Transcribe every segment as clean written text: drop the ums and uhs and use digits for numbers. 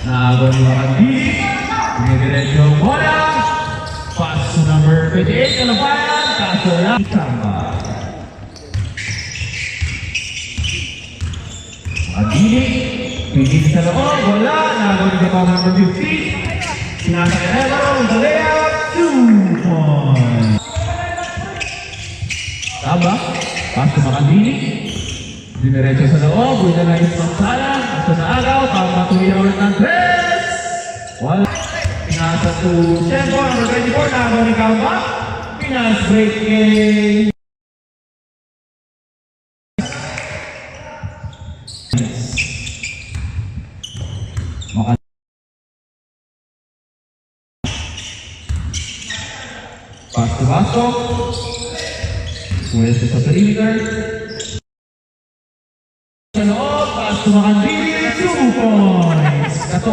Nagol ni Makandi. Dinidiretso ang bola. Pass to number 28. Kalabayan. Kaso lang. Tama. Makandi. Pili sa loob. Wala. Nagol ni Kapag number 50. Sinasa kay Evero. The layup. 2 points. Tama. Pass to Makandi. Diniretso sa loob. Wala na yung pagsalang. Asa sa agaw. Pagmatuloy ulit ng 3. Wala. Pinasa to Tempo. Number 24. Nagawa ni Kamba. Pinas break game. Pass to Basco. Pwede sa perimeter. Sa loob. Pass to Makandili. 2 points. Kato.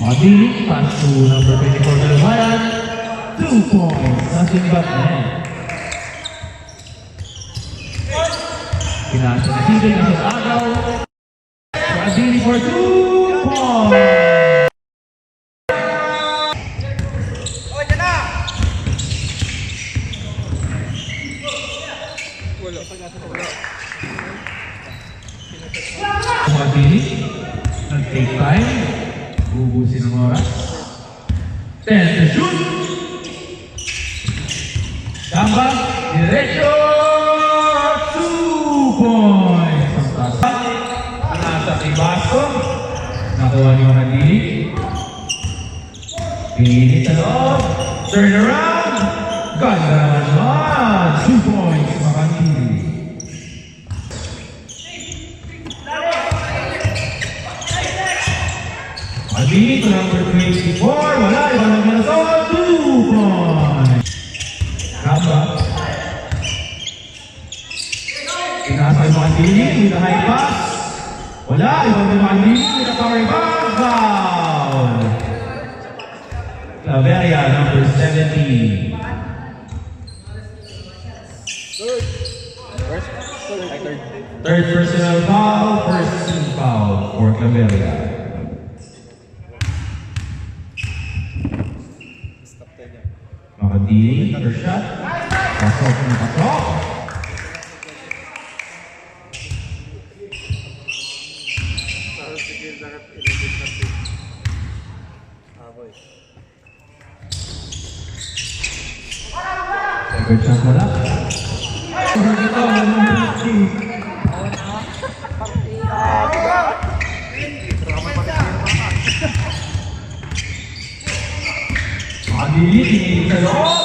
Makandili. Pass to number 24 Kalabayan. 2 points. Nothing but net. Pinasa na Tibig. Nasa sa agaw. Makandili for 2 points. Makandili. Nag-take time. Bubusin ang oras. 10 to shoot. Gamba. Diretso. 2 points. Ang tasa. Nasa kay Basco. Nakuha ni Makandili. Pinit sa loob. Turn around. Ganda naman. 2 points. Makandili. Makandili to number 24. Wala. Iba lang Minnesota. 2 points. Gamba. Pinasa yung Makandili. With a high pass. Wala. Iba lang Makandili. With a power back. Foul. Claveria, number 17. Third personal foul, first team foul for Claveria. Makandili, first shot. Pasok na pasok. Second shot wala. Ito, Makandili sa loob.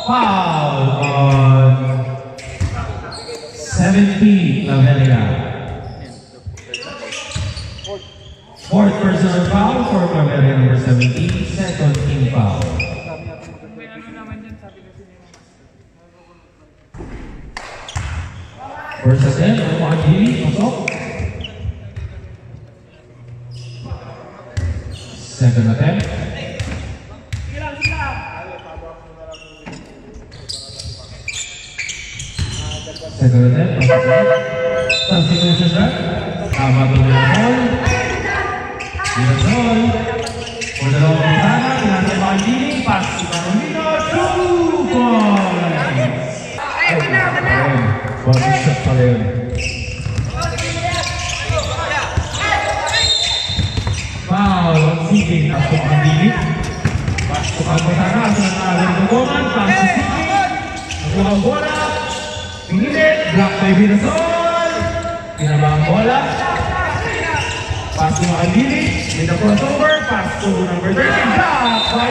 Foul on 17, Claveria. Fourth personal foul for Claveria number 17, second team foul. First attempt, Makandili, pasok. Second attempt. Second attempt, pasok. Substitution shot. Tama to Minasol. Minasol. For the long Pizana, pinasa Makandili, pass to Manolino, 2 points. Body shot pala yun. Foul on Sige. Pass to Makandili. Pass to Pagpasana. Sinangalan ng Goman. Pass to Sige. Nakuha ang bola. Pinilit. Block by Minasol. Pinaba ang bola. Pass to Makandili. With a crossover. Pass to number 13. Block by